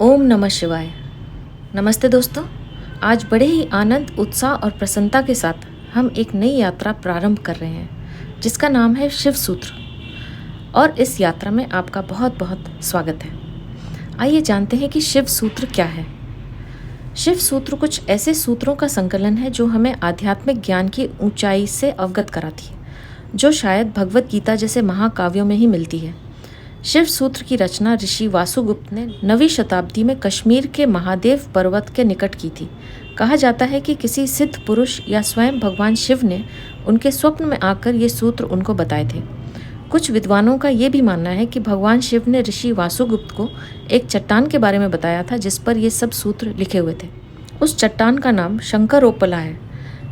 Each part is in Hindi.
ओम नमः शिवाय। नमस्ते दोस्तों। आज बड़े ही आनंद, उत्साह और प्रसन्नता के साथ हम एक नई यात्रा प्रारंभ कर रहे हैं जिसका नाम है शिव सूत्र। और इस यात्रा में आपका बहुत बहुत स्वागत है। आइए जानते हैं कि शिव सूत्र क्या है। शिव सूत्र कुछ ऐसे सूत्रों का संकलन है जो हमें आध्यात्मिक ज्ञान की ऊंचाई से अवगत कराती है, जो शायद भगवत गीता जैसे महाकाव्यों में ही मिलती है। शिव सूत्र की रचना ऋषि वासुगुप्त ने 9वीं शताब्दी में कश्मीर के महादेव पर्वत के निकट की थी। कहा जाता है कि किसी सिद्ध पुरुष या स्वयं भगवान शिव ने उनके स्वप्न में आकर ये सूत्र उनको बताए थे। कुछ विद्वानों का ये भी मानना है कि भगवान शिव ने ऋषि वासुगुप्त को एक चट्टान के बारे में बताया था जिस पर ये सब सूत्र लिखे हुए थे। उस चट्टान का नाम शंकरोपला है,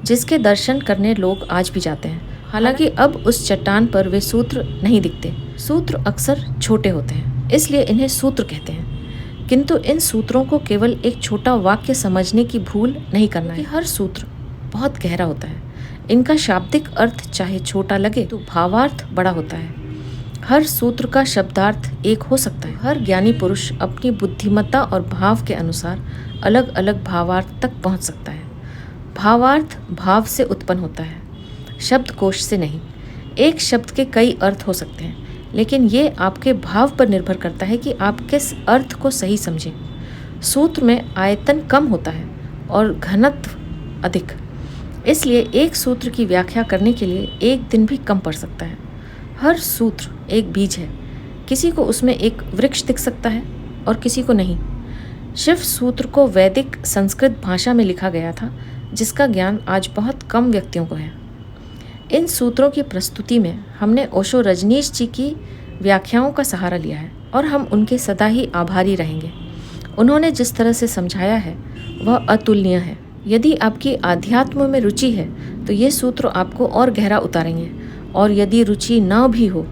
जिसके दर्शन करने लोग आज भी जाते हैं। हालांकि अब उस चट्टान पर वे सूत्र नहीं दिखते। सूत्र अक्सर छोटे होते हैं, इसलिए इन्हें सूत्र कहते हैं। किंतु इन सूत्रों को केवल एक छोटा वाक्य समझने की भूल नहीं करना है। हर सूत्र बहुत गहरा होता है। इनका शाब्दिक अर्थ चाहे छोटा लगे तो भावार्थ बड़ा होता है। हर सूत्र का शब्दार्थ एक हो सकता है। हर ज्ञानी पुरुष अपनी बुद्धिमत्ता और भाव के अनुसार अलग अलग भावार्थ तक पहुंच सकता है। भावार्थ भाव से उत्पन्न होता है, शब्दकोश से नहीं। एक शब्द के कई अर्थ हो सकते हैं, लेकिन ये आपके भाव पर निर्भर करता है कि आप किस अर्थ को सही समझें। सूत्र में आयतन कम होता है और घनत्व अधिक, इसलिए एक सूत्र की व्याख्या करने के लिए एक दिन भी कम पड़ सकता है। हर सूत्र एक बीज है। किसी को उसमें एक वृक्ष दिख सकता है और किसी को नहीं। शिव सूत्र को वैदिक संस्कृत भाषा में लिखा गया था, जिसका ज्ञान आज बहुत कम व्यक्तियों को है। इन सूत्रों की प्रस्तुति में हमने ओशो रजनीश जी की व्याख्याओं का सहारा लिया है और हम उनके सदा ही आभारी रहेंगे। उन्होंने जिस तरह से समझाया है वह अतुलनीय है। यदि आपकी आध्यात्म में रुचि है तो ये सूत्र आपको और गहरा उतारेंगे, और यदि रुचि न भी हो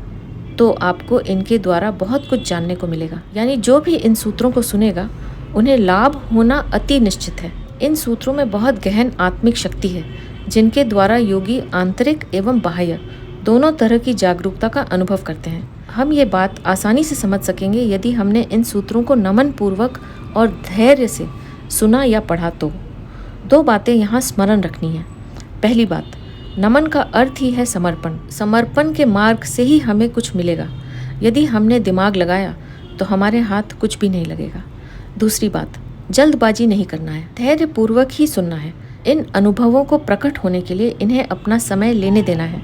तो आपको इनके द्वारा बहुत कुछ जानने को मिलेगा। यानी जो भी इन सूत्रों को सुनेगा उन्हें लाभ होना अति निश्चित है। इन सूत्रों में बहुत गहन आत्मिक शक्ति है, जिनके द्वारा योगी आंतरिक एवं बाह्य दोनों तरह की जागरूकता का अनुभव करते हैं। हम ये बात आसानी से समझ सकेंगे यदि हमने इन सूत्रों को नमन पूर्वक और धैर्य से सुना या पढ़ा तो। दो बातें यहाँ स्मरण रखनी है। पहली बात, नमन का अर्थ ही है समर्पण। समर्पण के मार्ग से ही हमें कुछ मिलेगा। यदि हमने दिमाग लगाया तो हमारे हाथ कुछ भी नहीं लगेगा। दूसरी बात, जल्दबाजी नहीं करना है, धैर्य पूर्वक ही सुनना है। इन अनुभवों को प्रकट होने के लिए इन्हें अपना समय लेने देना है।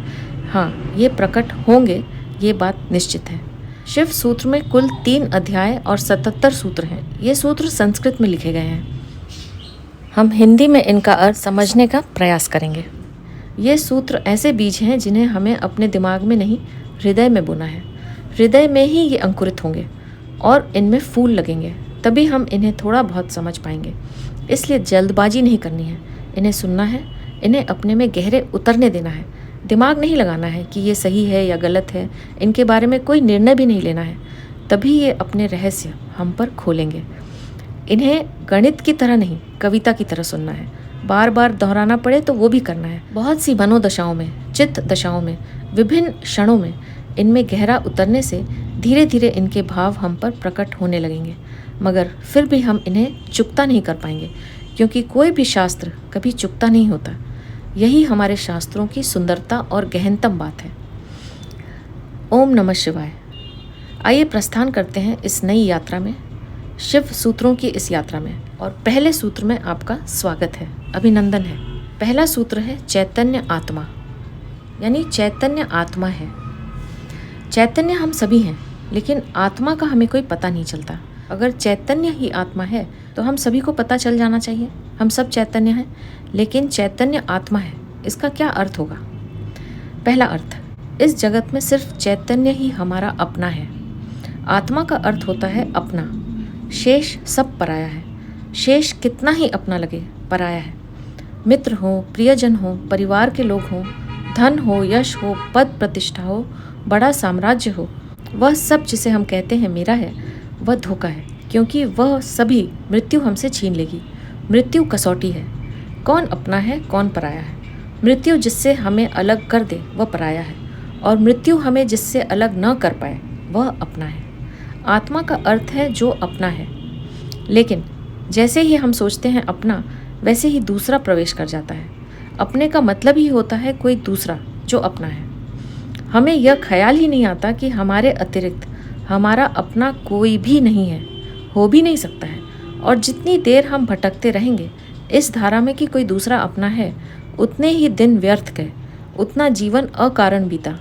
हाँ, ये प्रकट होंगे, ये बात निश्चित है। शिव सूत्र में कुल 3 अध्याय और 77 सूत्र हैं। ये सूत्र संस्कृत में लिखे गए हैं। हम हिंदी में इनका अर्थ समझने का प्रयास करेंगे। ये सूत्र ऐसे बीज हैं जिन्हें हमें अपने दिमाग में नहीं, हृदय में बोना है। हृदय में ही ये अंकुरित होंगे और इनमें फूल लगेंगे, तभी हम इन्हें थोड़ा बहुत समझ पाएंगे। इसलिए जल्दबाजी नहीं करनी है। इन्हें सुनना है, इन्हें अपने में गहरे उतरने देना है। दिमाग नहीं लगाना है कि ये सही है या गलत है। इनके बारे में कोई निर्णय भी नहीं लेना है, तभी ये अपने रहस्य हम पर खोलेंगे। इन्हें गणित की तरह नहीं, कविता की तरह सुनना है। बार बार दोहराना पड़े तो वो भी करना है। बहुत सी मनोदशाओं में, चित्त दशाओं में, विभिन्न क्षणों में इनमें गहरा उतरने से धीरे धीरे इनके भाव हम पर प्रकट होने लगेंगे। मगर फिर भी हम इन्हें चुकता नहीं कर पाएंगे, क्योंकि कोई भी शास्त्र कभी चुकता नहीं होता। यही हमारे शास्त्रों की सुंदरता और गहनतम बात है। ओम नमः शिवाय। आइए प्रस्थान करते हैं इस नई यात्रा में, शिव सूत्रों की इस यात्रा में। और पहले सूत्र में आपका स्वागत है, अभिनंदन है। पहला सूत्र है चैतन्य आत्मा, यानी चैतन्य आत्मा है। चैतन्य हम सभी हैं, लेकिन आत्मा का हमें कोई पता नहीं चलता। अगर चैतन्य ही आत्मा है तो हम सभी को पता चल जाना चाहिए। हम सब चैतन्य हैं, लेकिन चैतन्य आत्मा है, इसका क्या अर्थ होगा? पहला अर्थ, इस जगत में सिर्फ चैतन्य ही हमारा अपना है। आत्मा का अर्थ होता है अपना, शेष सब पराया है। शेष कितना ही अपना लगे, पराया है। मित्र हो, प्रियजन हो, परिवार के लोग हों, धन हो, यश हो, पद प्रतिष्ठा हो, बड़ा साम्राज्य हो, वह सब जिसे हम कहते हैं मेरा है, वह धोखा है, क्योंकि वह सभी मृत्यु हमसे छीन लेगी। मृत्यु कसौटी है। कौन अपना है, कौन पराया है? मृत्यु जिससे हमें अलग कर दे वह पराया है, और मृत्यु हमें जिससे अलग न कर पाए वह अपना है। आत्मा का अर्थ है जो अपना है। लेकिन जैसे ही हम सोचते हैं अपना, वैसे ही दूसरा प्रवेश कर जाता है। अपने का मतलब ही होता है कोई दूसरा जो अपना है। हमें यह ख्याल ही नहीं आता कि हमारे अतिरिक्त हमारा अपना कोई भी नहीं है, हो भी नहीं सकता है। और जितनी देर हम भटकते रहेंगे इस धारा में कि कोई दूसरा अपना है, उतने ही दिन व्यर्थ गए, उतना जीवन अकारण बीता,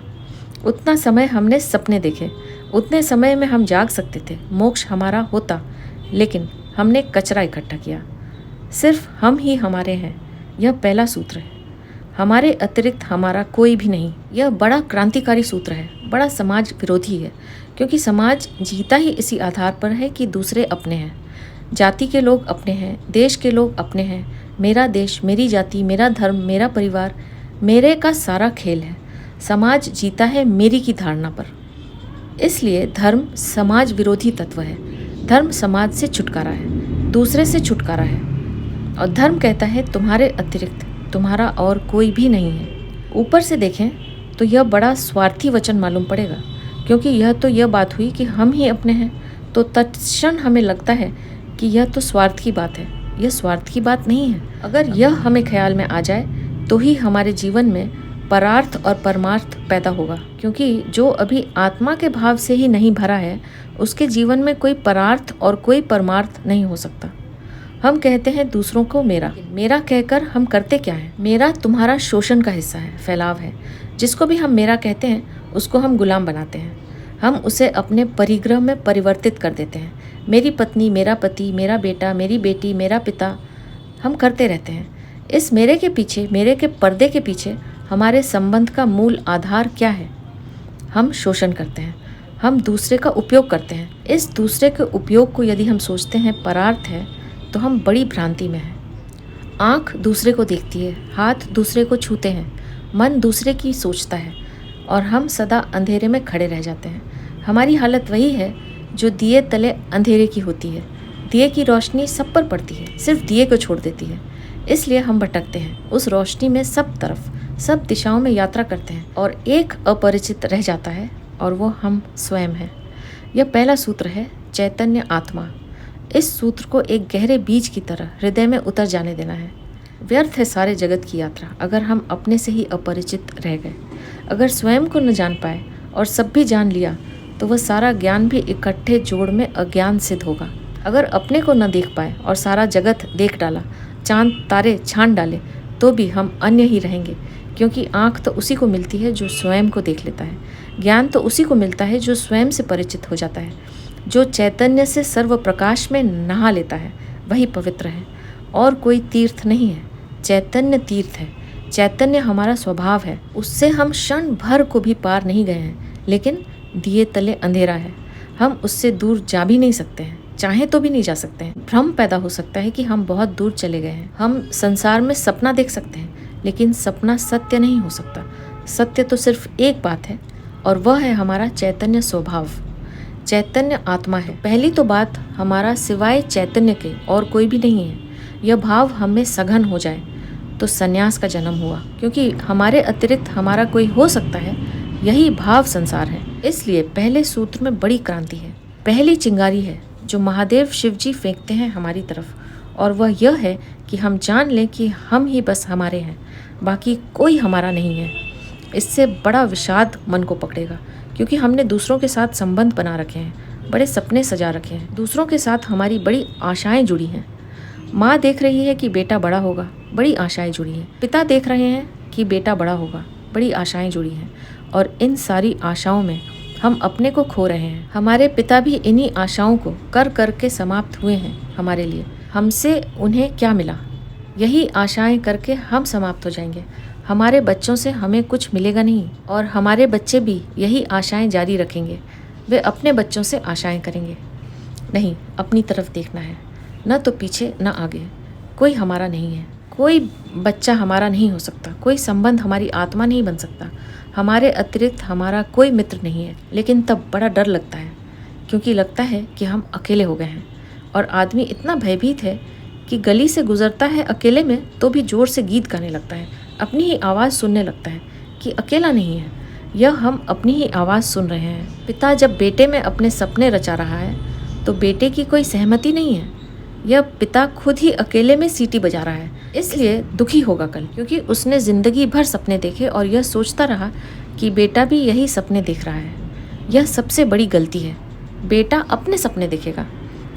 उतना समय हमने सपने देखे, उतने समय में हम जाग सकते थे, मोक्ष हमारा होता, लेकिन हमने कचरा इकट्ठा किया। सिर्फ हम ही हमारे हैं, यह पहला सूत्र है। हमारे अतिरिक्त हमारा कोई भी नहीं। यह बड़ा क्रांतिकारी सूत्र है, बड़ा समाज विरोधी है, क्योंकि समाज जीता ही इसी आधार पर है कि दूसरे अपने हैं। जाति के लोग अपने हैं, देश के लोग अपने हैं। मेरा देश, मेरी जाति, मेरा धर्म, मेरा परिवार, मेरे का सारा खेल है। समाज जीता है मेरी की धारणा पर। इसलिए धर्म समाज विरोधी तत्व है। धर्म समाज से छुटकारा है, दूसरे से छुटकारा है। और धर्म कहता है तुम्हारे अतिरिक्त तुम्हारा और कोई भी नहीं है। ऊपर से देखें तो यह बड़ा स्वार्थी वचन मालूम पड़ेगा, क्योंकि यह तो यह बात हुई कि हम ही अपने हैं, तो तत्क्षण हमें लगता है कि यह तो स्वार्थ की बात है। यह स्वार्थ की बात नहीं है। अगर यह हमें ख्याल में आ जाए तो ही हमारे जीवन में परार्थ और परमार्थ पैदा होगा, क्योंकि जो अभी आत्मा के भाव से ही नहीं भरा है उसके जीवन में कोई परार्थ और कोई परमार्थ नहीं हो सकता। हम कहते हैं दूसरों को मेरा मेरा कहकर हम करते क्या है? मेरा तुम्हारा शोषण का हिस्सा है, फैलाव है। जिसको भी हम मेरा कहते हैं उसको हम गुलाम बनाते हैं। हम उसे अपने परिग्रह में परिवर्तित कर देते हैं। मेरी पत्नी, मेरा पति, मेरा बेटा, मेरी बेटी, मेरा पिता, हम करते रहते हैं। इस मेरे के पीछे, मेरे के पर्दे के पीछे हमारे संबंध का मूल आधार क्या है? हम शोषण करते हैं, हम दूसरे का उपयोग करते हैं। इस दूसरे के उपयोग को यदि हम सोचते हैं परार्थ है तो हम बड़ी भ्रांति में हैं। आँख दूसरे को देखती है, हाथ दूसरे को छूते हैं, मन दूसरे की सोचता है, और हम सदा अंधेरे में खड़े रह जाते हैं। हमारी हालत वही है जो दिए तले अंधेरे की होती है। दिए की रोशनी सब पर पड़ती है, सिर्फ दिए को छोड़ देती है। इसलिए हम भटकते हैं उस रोशनी में, सब तरफ, सब दिशाओं में यात्रा करते हैं, और एक अपरिचित रह जाता है, और वो हम स्वयं हैं। यह पहला सूत्र है, चैतन्य आत्मा। इस सूत्र को एक गहरे बीज की तरह हृदय में उतर जाने देना है। व्यर्थ है सारे जगत की यात्रा अगर हम अपने से ही अपरिचित रह गए। अगर स्वयं को न जान पाए और सब भी जान लिया तो वह सारा ज्ञान भी इकट्ठे जोड़ में अज्ञान सिद्ध होगा। अगर अपने को न देख पाए और सारा जगत देख डाला, चांद तारे छान डाले, तो भी हम अन्य ही रहेंगे, क्योंकि आँख तो उसी को मिलती है जो स्वयं को देख लेता है। ज्ञान तो उसी को मिलता है जो स्वयं से परिचित हो जाता है। जो चैतन्य से सर्व प्रकाश में नहा लेता है वही पवित्र है, और कोई तीर्थ नहीं है। चैतन्य तीर्थ है। चैतन्य हमारा स्वभाव है। उससे हम क्षण भर को भी पार नहीं गए हैं, लेकिन दिए तले अंधेरा है। हम उससे दूर जा भी नहीं सकते हैं, चाहे तो भी नहीं जा सकते हैं। भ्रम पैदा हो सकता है कि हम बहुत दूर चले गए हैं। हम संसार में सपना देख सकते हैं, लेकिन सपना सत्य नहीं हो सकता। सत्य तो सिर्फ एक बात है, और वह है हमारा चैतन्य स्वभाव। चैतन्य आत्मा है। पहली तो बात, हमारा सिवाय चैतन्य के और कोई भी नहीं है। यह भाव हमें सघन हो जाए तो संन्यास का जन्म हुआ, क्योंकि हमारे अतिरिक्त हमारा कोई हो सकता है, यही भाव संसार है। इसलिए पहले सूत्र में बड़ी क्रांति है, पहली चिंगारी है जो महादेव शिव जी फेंकते हैं हमारी तरफ, और वह यह है कि हम जान लें कि हम ही बस हमारे हैं, बाकी कोई हमारा नहीं है। इससे बड़ा विषाद मन को पकड़ेगा, क्योंकि हमने दूसरों के साथ संबंध बना रखे हैं, बड़े सपने सजा रखे हैं, दूसरों के साथ हमारी बड़ी आशाएं जुड़ी हैं। माँ देख रही है कि बेटा बड़ा होगा, बड़ी आशाएं जुड़ी हैं। पिता देख रहे हैं कि बेटा बड़ा होगा, बड़ी आशाएं जुड़ी हैं, और इन सारी आशाओं में हम अपने को खो रहे हैं। हमारे पिता भी इन्हीं आशाओं को कर कर के समाप्त हुए हैं हमारे लिए। हमसे उन्हें क्या मिला? यही आशाएं करके हम समाप्त हो जाएंगे। हमारे बच्चों से हमें कुछ मिलेगा नहीं, और हमारे बच्चे भी यही आशाएं जारी रखेंगे। वे अपने बच्चों से आशाएं करेंगे। नहीं, अपनी तरफ देखना है, न तो पीछे न आगे। कोई हमारा नहीं है, कोई बच्चा हमारा नहीं हो सकता, कोई संबंध हमारी आत्मा नहीं बन सकता। हमारे अतिरिक्त हमारा कोई मित्र नहीं है। लेकिन तब बड़ा डर लगता है, क्योंकि लगता है कि हम अकेले हो गए हैं, और आदमी इतना भयभीत है कि गली से गुजरता है अकेले में तो भी जोर से गीत गाने लगता है, अपनी ही आवाज़ सुनने लगता है कि अकेला नहीं है, यह हम अपनी ही आवाज़ सुन रहे हैं। पिता जब बेटे में अपने सपने रचा रहा है तो बेटे की कोई सहमति नहीं है। यह पिता खुद ही अकेले में सीटी बजा रहा है, इसलिए दुखी होगा कल, क्योंकि उसने जिंदगी भर सपने देखे और यह सोचता रहा कि बेटा भी यही सपने देख रहा है। यह सबसे बड़ी गलती है। बेटा अपने सपने देखेगा,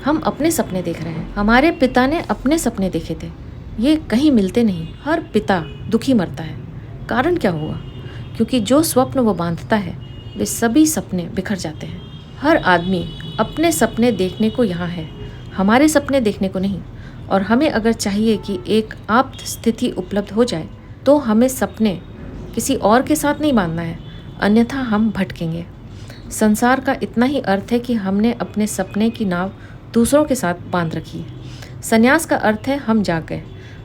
हम अपने सपने देख रहे हैं। हमारे पिता ने अपने सपने देखे थे, ये कहीं मिलते नहीं। हर पिता दुखी मरता है। कारण क्या हुआ? क्योंकि जो स्वप्न वो बांधता है वे सभी सपने बिखर जाते हैं। हर आदमी अपने सपने देखने को यहाँ है, हमारे सपने देखने को नहीं। और हमें अगर चाहिए कि एक आप्त स्थिति उपलब्ध हो जाए तो हमें सपने किसी और के साथ नहीं बांधना है, अन्यथा हम भटकेंगे। संसार का इतना ही अर्थ है कि हमने अपने सपने की नाव दूसरों के साथ बांध रखी है। संन्यास का अर्थ है हम जाग गए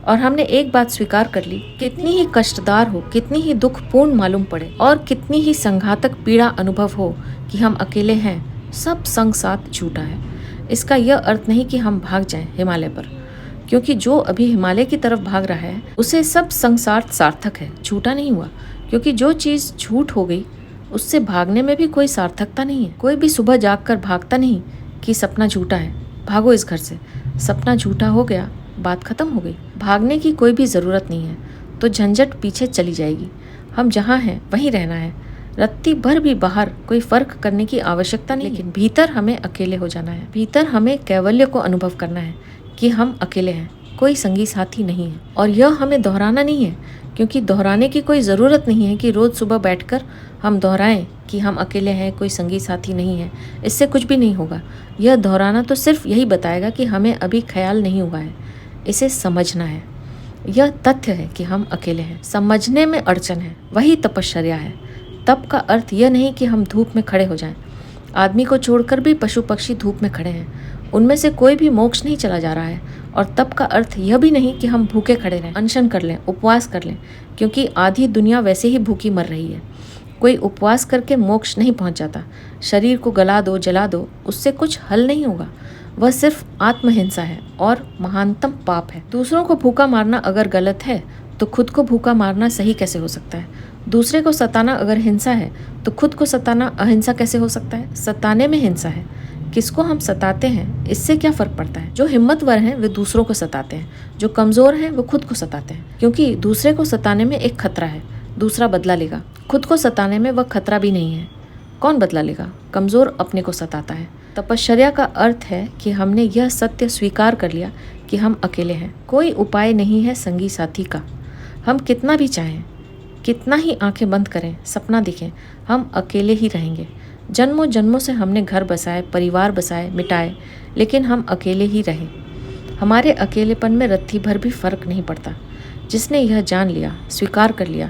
और हमने एक बात स्वीकार कर ली, कितनी ही कष्टदार हो, कितनी ही दुखपूर्ण मालूम पड़े और कितनी ही संघातक पीड़ा अनुभव हो कि हम अकेले हैं, सब संग साथ झूठा है। इसका यह अर्थ नहीं कि हम भाग जाएं हिमालय पर, क्योंकि जो अभी हिमालय की तरफ भाग रहा है उसे सब संसार सार्थक है, झूठा नहीं हुआ। क्योंकि जो चीज़ झूठ हो गई उससे भागने में भी कोई सार्थकता नहीं है। कोई भी सुबह जागकर भागता नहीं कि सपना झूठा है, भागो इस घर से। सपना झूठा हो गया, बात खत्म हो गई। भागने की कोई भी ज़रूरत नहीं है, तो झंझट पीछे चली जाएगी। हम जहाँ हैं वहीं रहना है, रत्ती भर भी बाहर कोई फर्क करने की आवश्यकता नहीं। लेकिन भीतर हमें अकेले हो जाना है, भीतर हमें कैवल्य को अनुभव करना है कि हम अकेले हैं, कोई संगी साथी नहीं है। और यह हमें दोहराना नहीं है, क्योंकि दोहराने की कोई ज़रूरत नहीं है कि रोज़ सुबह बैठकर हम दोहराएं कि हम अकेले हैं, कोई संगी साथी नहीं है। इससे कुछ भी नहीं होगा। यह दोहराना तो सिर्फ यही बताएगा कि हमें अभी ख्याल नहीं हुआ है। इसे समझना है। यह तथ्य है कि हम अकेले हैं, समझने में अड़चन है, वही तपश्चर्या है। तप का अर्थ यह नहीं कि हम धूप में खड़े हो जाएं। आदमी को छोड़कर भी पशु पक्षी धूप में खड़े हैं, उनमें से कोई भी मोक्ष नहीं चला जा रहा है। और तप का अर्थ यह भी नहीं कि हम भूखे खड़े रहें, अनशन कर लें, उपवास कर लें, क्योंकि आधी दुनिया वैसे ही भूखी मर रही है। कोई उपवास करके मोक्ष नहीं पहुंच जाता। शरीर को गला दो, जला दो, उससे कुछ हल नहीं होगा। वह सिर्फ आत्महिंसा है और महानतम पाप है। दूसरों को भूखा मारना अगर गलत है तो खुद को भूखा मारना सही कैसे हो सकता है? दूसरे को सताना अगर हिंसा है तो खुद को सताना अहिंसा कैसे हो सकता है? सताने में हिंसा है। किसको हम सताते हैं इससे क्या फर्क पड़ता है? जो हिम्मतवर हैं वे दूसरों को सताते हैं, जो कमजोर हैं वो खुद को सताते हैं। क्योंकि दूसरे को सताने में एक खतरा है, दूसरा बदला लेगा। खुद को सताने में वह खतरा भी नहीं है, कौन बदला लेगा? कमजोर अपने को सताता है। तपश्चर्या का अर्थ है कि हमने यह सत्य स्वीकार कर लिया कि हम अकेले हैं, कोई उपाय नहीं है संगी साथी का। हम कितना भी चाहें, कितना ही आंखें बंद करें, सपना देखें, हम अकेले ही रहेंगे। जन्मों जन्मों से हमने घर बसाए, परिवार बसाए, मिटाए, लेकिन हम अकेले ही रहे। हमारे अकेलेपन में रत्ती भर भी फर्क नहीं पड़ता। जिसने यह जान लिया, स्वीकार कर लिया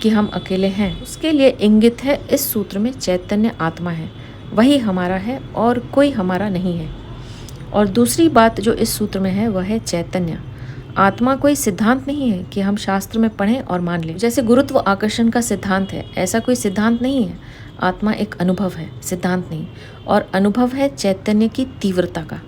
कि हम अकेले हैं, उसके लिए इंगित है इस सूत्र में चैतन्य आत्मा है, वही हमारा है और कोई हमारा नहीं है। और दूसरी बात जो इस सूत्र में है वह है चैतन्य। आत्मा कोई सिद्धांत नहीं है कि हम शास्त्र में पढ़ें और मान लें। जैसे गुरुत्व आकर्षण का सिद्धांत है, ऐसा कोई सिद्धांत नहीं है। आत्मा एक अनुभव है, सिद्धांत नहीं। और अनुभव है चैतन्य की तीव्रता का।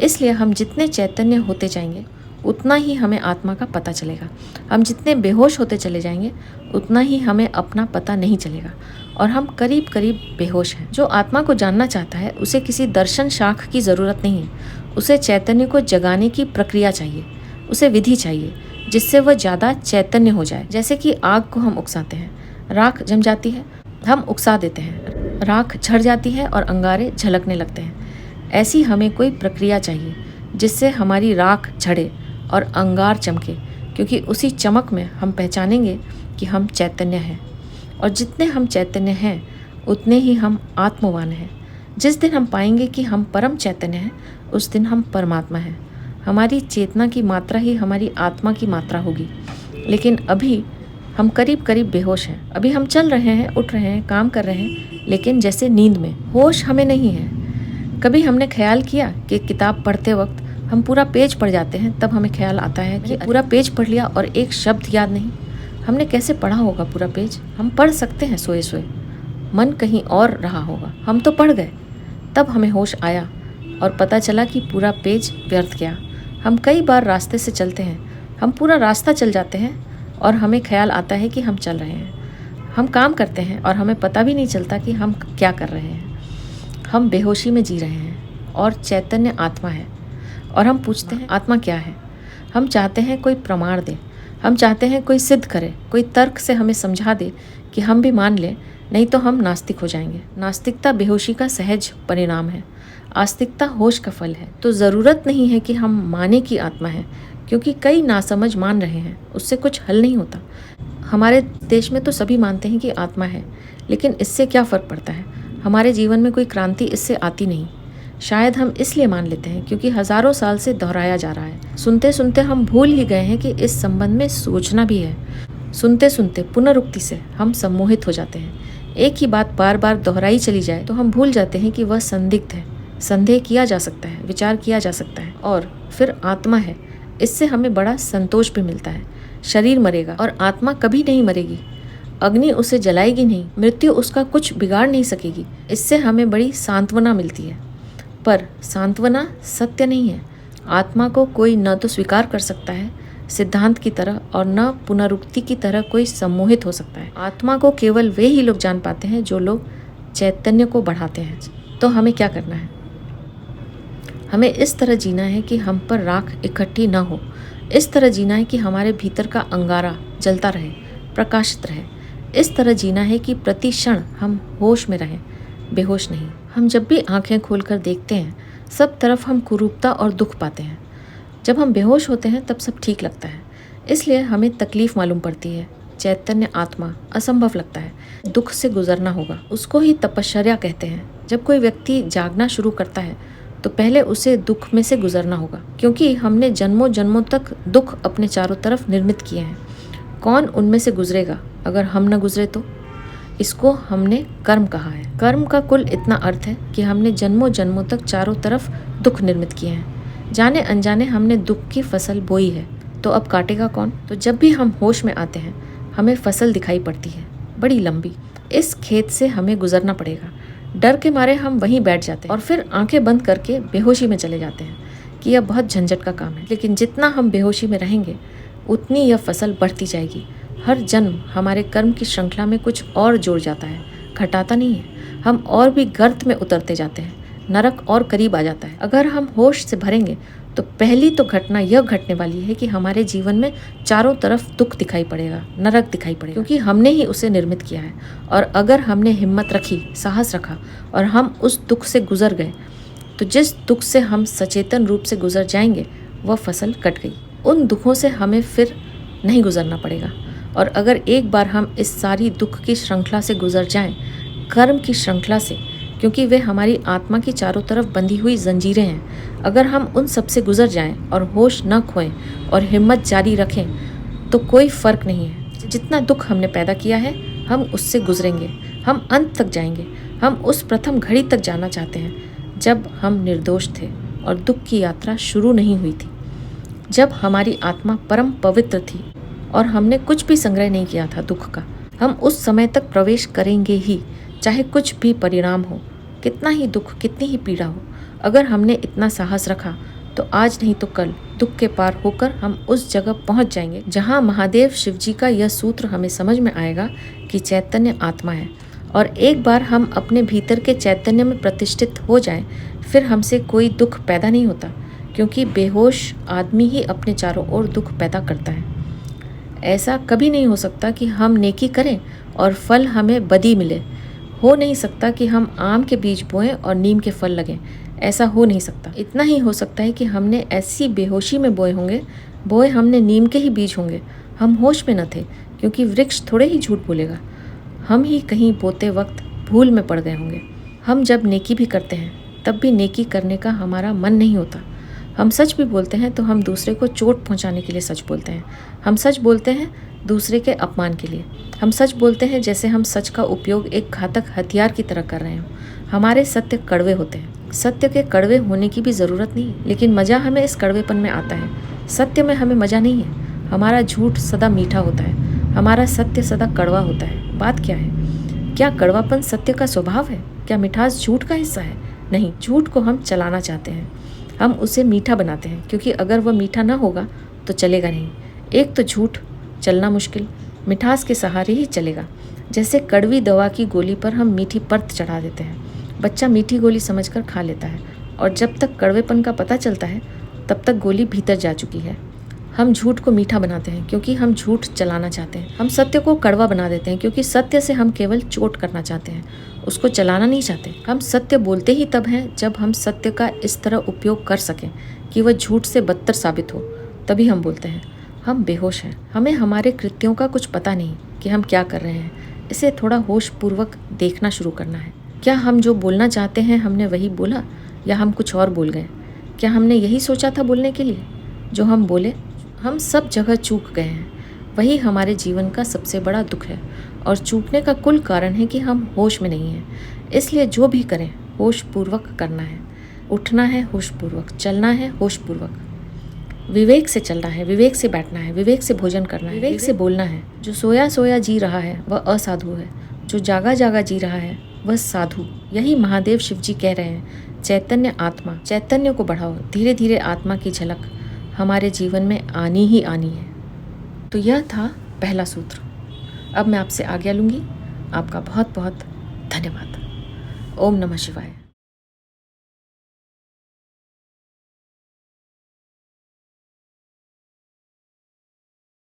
इसलिए हम जितने चैतन्य होते जाएंगे उतना ही हमें आत्मा का पता चलेगा। हम जितने बेहोश होते चले जाएंगे उतना ही हमें अपना पता नहीं चलेगा और हम करीब करीब बेहोश हैं। जो आत्मा को जानना चाहता है उसे किसी दर्शन शाख की ज़रूरत नहीं है, उसे चैतन्य को जगाने की प्रक्रिया चाहिए, उसे विधि चाहिए जिससे वह ज़्यादा चैतन्य हो जाए। जैसे कि आग को हम उकसाते हैं, राख जम जाती है, हम उकसा देते हैं, राख झड़ जाती है और अंगारे झलकने लगते हैं। ऐसी हमें कोई प्रक्रिया चाहिए जिससे हमारी राख झड़े और अंगार चमके, क्योंकि उसी चमक में हम पहचानेंगे कि हम चैतन्य हैं। और जितने हम चैतन्य हैं उतने ही हम आत्मवान हैं। जिस दिन हम पाएंगे कि हम परम चैतन्य हैं उस दिन हम परमात्मा हैं। हमारी चेतना की मात्रा ही हमारी आत्मा की मात्रा होगी। लेकिन अभी हम करीब करीब बेहोश हैं। अभी हम चल रहे हैं, उठ रहे हैं, काम कर रहे हैं, लेकिन जैसे नींद में। होश हमें नहीं है। कभी हमने ख्याल किया कि किताब पढ़ते वक्त हम पूरा पेज पढ़ जाते हैं, तब हमें ख्याल आता है कि पूरा पेज पढ़ लिया और एक शब्द याद नहीं। हमने कैसे पढ़ा होगा पूरा पेज? हम पढ़ सकते हैं सोए सोए, मन कहीं और रहा होगा। हम तो पढ़ गए, तब हमें होश आया और पता चला कि पूरा पेज व्यर्थ गया। हम कई बार रास्ते से चलते हैं, हम पूरा रास्ता चल जाते हैं और हमें ख्याल आता है कि हम चल रहे हैं। हम काम करते हैं और हमें पता भी नहीं चलता कि हम क्या कर रहे हैं। हम बेहोशी में जी रहे हैं और चैतन्य आत्मा है। और हम पूछते हैं आत्मा क्या है। हम चाहते हैं कोई प्रमाण दे, हम चाहते हैं कोई सिद्ध करे, कोई तर्क से हमें समझा दे कि हम भी मान लें, नहीं तो हम नास्तिक हो जाएंगे। नास्तिकता बेहोशी का सहज परिणाम है, आस्तिकता होश का फल है। तो ज़रूरत नहीं है कि हम माने कि आत्मा है, क्योंकि कई नासमझ मान रहे हैं, उससे कुछ हल नहीं होता। हमारे देश में तो सभी मानते हैं कि आत्मा है, लेकिन इससे क्या फ़र्क पड़ता है? हमारे जीवन में कोई क्रांति इससे आती नहीं। शायद हम इसलिए मान लेते हैं क्योंकि हज़ारों साल से दोहराया जा रहा है। सुनते सुनते हम भूल ही गए हैं कि इस संबंध में सोचना भी है। सुनते सुनते पुनरुक्ति से हम सम्मोहित हो जाते हैं। एक ही बात बार बार दोहराई चली जाए तो हम भूल जाते हैं कि वह संदिग्ध है, संदेह किया जा सकता है, विचार किया जा सकता है। और फिर आत्मा है, इससे हमें बड़ा संतोष भी मिलता है। शरीर मरेगा और आत्मा कभी नहीं मरेगी। अग्नि उसे जलाएगी नहीं, मृत्यु उसका कुछ बिगाड़ नहीं सकेगी। इससे हमें बड़ी सांत्वना मिलती है। पर सांत्वना सत्य नहीं है। आत्मा को कोई न तो स्वीकार कर सकता है सिद्धांत की तरह, और न पुनरुक्ति की तरह कोई सम्मोहित हो सकता है। आत्मा को केवल वे ही लोग जान पाते हैं जो लोग चैतन्य को बढ़ाते हैं। तो हमें क्या करना है? हमें इस तरह जीना है कि हम पर राख इकट्ठी न हो। इस तरह जीना है कि हमारे भीतर का अंगारा जलता रहे, प्रकाशित रहे। इस तरह जीना है कि प्रति क्षण हम होश में रहें, बेहोश नहीं। हम जब भी आंखें खोलकर देखते हैं, सब तरफ हम कुरूपता और दुख पाते हैं। जब हम बेहोश होते हैं तब सब ठीक लगता है, इसलिए हमें तकलीफ मालूम पड़ती है। चैतन्य आत्मा असंभव लगता है। दुख से गुजरना होगा, उसको ही तपश्चर्या कहते हैं। जब कोई व्यक्ति जागना शुरू करता है तो पहले उसे दुख में से गुजरना होगा, क्योंकि हमने जन्मों जन्मों तक दुख अपने चारों तरफ निर्मित किए हैं। कौन उनमें से गुजरेगा अगर हम न गुजरे तो? इसको हमने कर्म कहा है। कर्म का कुल इतना अर्थ है कि हमने जन्मों जन्मों तक चारों तरफ दुख निर्मित किए हैं। जाने अनजाने हमने दुख की फसल बोई है, तो अब काटेगा कौन? तो जब भी हम होश में आते हैं, हमें फसल दिखाई पड़ती है, बड़ी लंबी। इस खेत से हमें गुजरना पड़ेगा। डर के मारे हम वहीं बैठ जाते हैं और फिर आंखें बंद करके बेहोशी में चले जाते हैं कि यह बहुत झंझट का काम है। लेकिन जितना हम बेहोशी में रहेंगे, उतनी यह फसल बढ़ती जाएगी। हर जन्म हमारे कर्म की श्रृंखला में कुछ और जोड़ जाता है, घटाता नहीं है। हम और भी गर्त में उतरते जाते हैं, नरक और करीब आ जाता है। अगर हम होश से भरेंगे तो पहली तो घटना यह घटने वाली है कि हमारे जीवन में चारों तरफ दुख दिखाई पड़ेगा, नरक दिखाई पड़ेगा, क्योंकि हमने ही उसे निर्मित किया है। और अगर हमने हिम्मत रखी, साहस रखा और हम उस दुख से गुजर गए, तो जिस दुख से हम सचेतन रूप से गुजर जाएंगे, वह फसल कट गई। उन दुखों से हमें फिर नहीं गुजरना पड़ेगा। और अगर एक बार हम इस सारी दुख की श्रृंखला से गुजर जाएं, कर्म की श्रृंखला से, क्योंकि वे हमारी आत्मा की चारों तरफ बंधी हुई जंजीरें हैं, अगर हम उन सब से गुजर जाएं और होश न खोएं और हिम्मत जारी रखें, तो कोई फ़र्क नहीं है। जितना दुख हमने पैदा किया है, हम उससे गुजरेंगे, हम अंत तक जाएंगे। हम उस प्रथम घड़ी तक जाना चाहते हैं जब हम निर्दोष थे और दुख की यात्रा शुरू नहीं हुई थी, जब हमारी आत्मा परम पवित्र थी और हमने कुछ भी संग्रह नहीं किया था दुख का। हम उस समय तक प्रवेश करेंगे ही, चाहे कुछ भी परिणाम हो, कितना ही दुख, कितनी ही पीड़ा हो। अगर हमने इतना साहस रखा तो आज नहीं तो कल दुख के पार होकर हम उस जगह पहुंच जाएंगे जहां महादेव शिव जी का यह सूत्र हमें समझ में आएगा कि चैतन्य आत्मा है। और एक बार हम अपने भीतर के चैतन्य में प्रतिष्ठित हो जाएं, फिर हमसे कोई दुख पैदा नहीं होता, क्योंकि बेहोश आदमी ही अपने चारों ओर दुख पैदा करता है। ऐसा कभी नहीं हो सकता कि हम नेकी करें और फल हमें बदी मिले। हो नहीं सकता कि हम आम के बीज बोएं और नीम के फल लगें। ऐसा हो नहीं सकता। इतना ही हो सकता है कि हमने ऐसी बेहोशी में बोए हमने नीम के ही बीज होंगे। हम होश में न थे, क्योंकि वृक्ष थोड़े ही झूठ बोलेगा। हम ही कहीं बोते वक्त भूल में पड़ गए होंगे। हम जब नेकी भी करते हैं, तब भी नेकी करने का हमारा मन नहीं होता। हम सच भी बोलते हैं तो हम दूसरे को चोट पहुंचाने के लिए सच बोलते हैं। हम सच बोलते हैं दूसरे के अपमान के लिए। हम सच बोलते हैं जैसे हम सच का उपयोग एक घातक हथियार की तरह कर रहे हों। हमारे सत्य कड़वे होते हैं। सत्य के कड़वे होने की भी ज़रूरत नहीं, लेकिन मज़ा हमें इस कड़वेपन में आता है। सत्य में हमें मज़ा नहीं है। हमारा झूठ सदा मीठा होता है, हमारा सत्य सदा कड़वा होता है। बात क्या है? क्या कड़वापन सत्य का स्वभाव है? क्या मिठास झूठ का हिस्सा है? नहीं, झूठ को हम चलाना चाहते हैं। हम उसे मीठा बनाते हैं, क्योंकि अगर वह मीठा ना होगा तो चलेगा नहीं। एक तो झूठ चलना मुश्किल, मिठास के सहारे ही चलेगा। जैसे कड़वी दवा की गोली पर हम मीठी परत चढ़ा देते हैं। बच्चा मीठी गोली समझकर खा लेता है, और जब तक कड़वेपन का पता चलता है तब तक गोली भीतर जा चुकी है। हम झूठ को मीठा बनाते हैं क्योंकि हम झूठ चलाना चाहते हैं। हम सत्य को कड़वा बना देते हैं क्योंकि सत्य से हम केवल चोट करना चाहते हैं, उसको चलाना नहीं चाहते। हम सत्य बोलते ही तब हैं जब हम सत्य का इस तरह उपयोग कर सकें कि वह झूठ से बदतर साबित हो, तभी हम बोलते हैं। हम बेहोश हैं, हमें हमारे कृत्यों का कुछ पता नहीं कि हम क्या कर रहे हैं। इसे थोड़ा होशपूर्वक देखना शुरू करना है। क्या हम जो बोलना चाहते हैं हमने वही बोला, या हम कुछ और बोल गए? क्या हमने यही सोचा था बोलने के लिए जो हम बोले? हम सब जगह चूक गए हैं। वही हमारे जीवन का सबसे बड़ा दुख है, और चूकने का कुल कारण है कि हम होश में नहीं हैं। इसलिए जो भी करें होशपूर्वक करना है। उठना है होशपूर्वक, चलना है होशपूर्वक, विवेक से चलना है, विवेक से बैठना है, विवेक से भोजन करना है, विवेक से बोलना है। जो सोया सोया जी रहा है वह असाधु है, जो जागा जागा जी रहा है वह साधु। यही महादेव शिव जी कह रहे हैं। चैतन्य आत्मा, चैतन्य को बढ़ाओ। धीरे धीरे आत्मा की झलक हमारे जीवन में आनी ही आनी है। तो यह था पहला सूत्र। अब मैं आपसे आज्ञा लूँगी। आपका बहुत बहुत धन्यवाद। ओम नमः शिवाय।